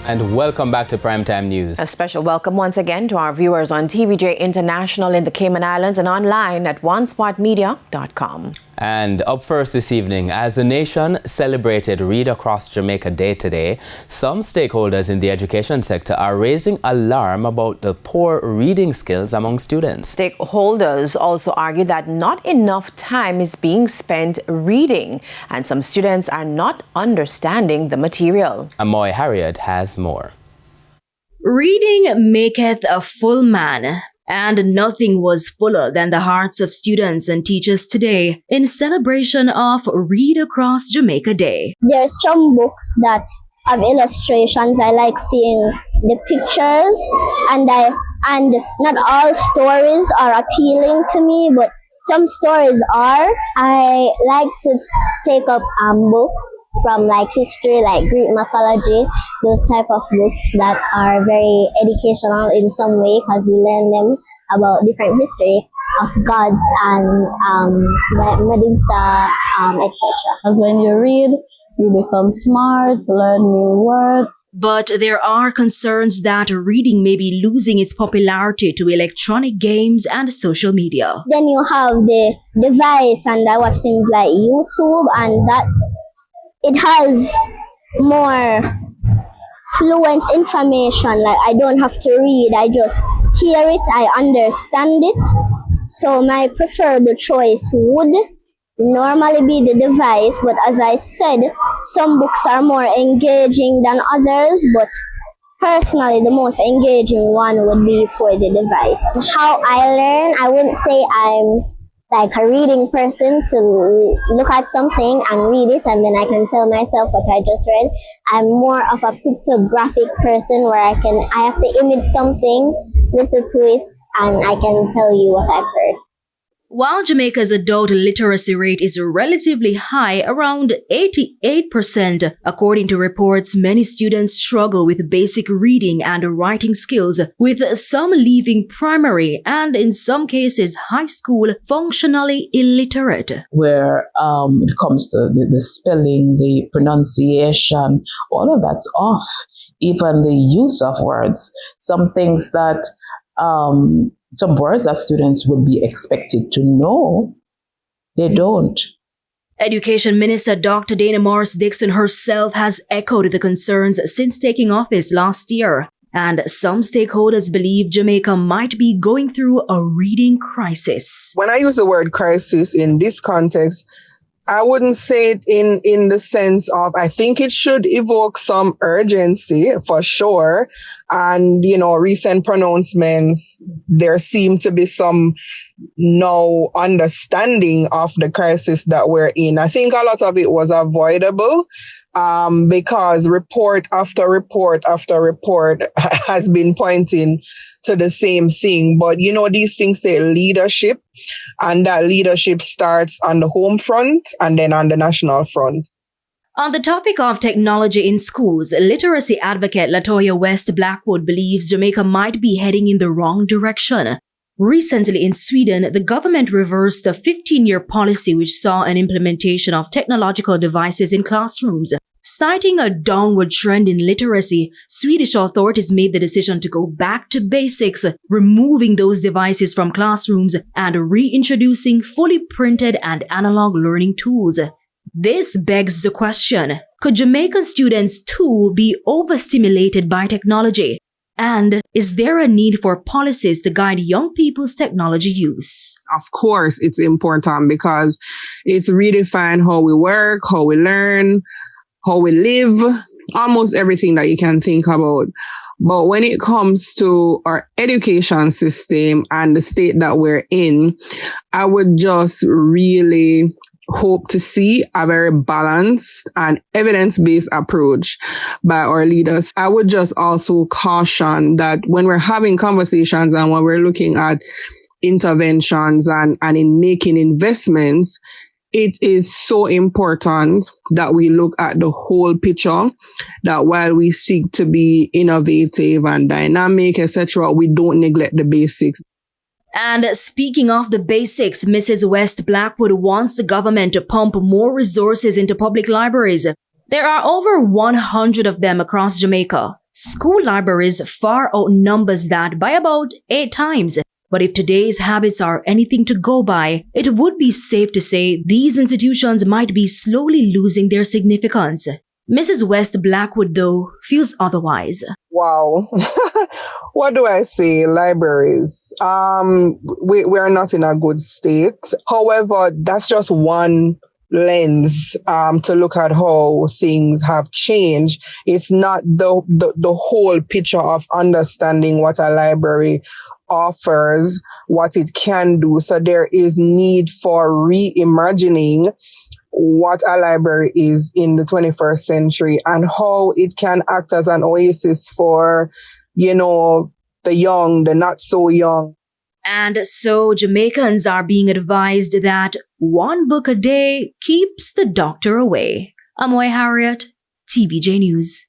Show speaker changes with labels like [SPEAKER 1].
[SPEAKER 1] And welcome back to Primetime News.
[SPEAKER 2] A special welcome once again to our viewers on TVJ International in the Cayman Islands and online at onespotmedia.com.
[SPEAKER 1] And up first this evening, as the nation celebrated Read Across Jamaica Day today, some stakeholders in the education sector are raising alarm about the poor reading skills among students.
[SPEAKER 2] Stakeholders also argue that not enough time is being spent reading, and some students are not understanding the material.
[SPEAKER 1] Amoy Harriet has more.
[SPEAKER 3] Reading maketh a full man, and nothing was fuller than the hearts of students and teachers today in celebration of Read Across Jamaica Day.
[SPEAKER 4] There are some books that have illustrations. I like seeing the pictures, and not all stories are appealing to me, but some stories are. I like to take up books from like history, like Greek mythology, those type of books that are very educational in some way because you learn them about different history of gods and Medusa, etc.
[SPEAKER 5] When you read, you become smart, learn new words.
[SPEAKER 3] But there are concerns that reading may be losing its popularity to electronic games and social media.
[SPEAKER 4] Then you have the device, and I watch things like YouTube, and that it has more fluent information. Like I don't have to read, I just hear it, I understand it. So my preferred choice would normally be the device, but as I said, some books are more engaging than others, but personally the most engaging one would be for the device. How I learn, I wouldn't say I'm like a reading person to look at something and read it and then I can tell myself what I just read. I'm more of a pictographic person where I have to image something, listen to it, and I can tell you what I've heard.
[SPEAKER 3] While Jamaica's adult literacy rate is relatively high, around 88%, according to reports, many students struggle with basic reading and writing skills, with some leaving primary and, in some cases, high school functionally illiterate.
[SPEAKER 5] Where it comes to the spelling, the pronunciation, all of that's off. Even the use of words. Some things that some words that students would be expected to know, they don't.
[SPEAKER 3] Education Minister Dr. Dana Morris-Dixon herself has echoed the concerns since taking office last year, and some stakeholders believe Jamaica might be going through a reading crisis.
[SPEAKER 6] When I use the word crisis in this context, I wouldn't say it in the sense of, I think it should evoke some urgency for sure. And, recent pronouncements, there seem to be some no understanding of the crisis that we're in. I think a lot of it was avoidable. Because report after report after report has been pointing to the same thing. But, these things say leadership, and that leadership starts on the home front and then on the national front.
[SPEAKER 3] On the topic of technology in schools, literacy advocate Latoya West Blackwood believes Jamaica might be heading in the wrong direction. Recently in Sweden, the government reversed a 15-year policy which saw an implementation of technological devices in classrooms. Citing a downward trend in literacy, Swedish authorities made the decision to go back to basics, removing those devices from classrooms and reintroducing fully printed and analog learning tools. This begs the question, could Jamaican students too be overstimulated by technology? And is there a need for policies to guide young people's technology use?
[SPEAKER 6] Of course, it's important because it's redefine how we work, how we learn, how we live, almost everything that you can think about. But when it comes to our education system and the state that we're in, I would just really hope to see a very balanced and evidence-based approach by our leaders. I would just also caution that when we're having conversations and when we're looking at interventions and in making investments, it is so important that we look at the whole picture, that while we seek to be innovative and dynamic, etc., we don't neglect the basics.
[SPEAKER 3] And speaking of the basics, Mrs. West Blackwood wants the government to pump more resources into public libraries. There are over 100 of them across Jamaica. School libraries far outnumbers that by about 8 times. But if today's habits are anything to go by, it would be safe to say these institutions might be slowly losing their significance. Mrs. West Blackwood, though, feels otherwise.
[SPEAKER 6] Wow. What do I say? Libraries. We are not in a good state. However, that's just one lens to look at how things have changed. It's not the whole picture of understanding what a library offers, what it can do. So there is need for reimagining what a library is in the 21st century and how it can act as an oasis for, the young, the not so young.
[SPEAKER 3] And so Jamaicans are being advised that one book a day keeps the doctor away. Amoy Harriet, TVJ News.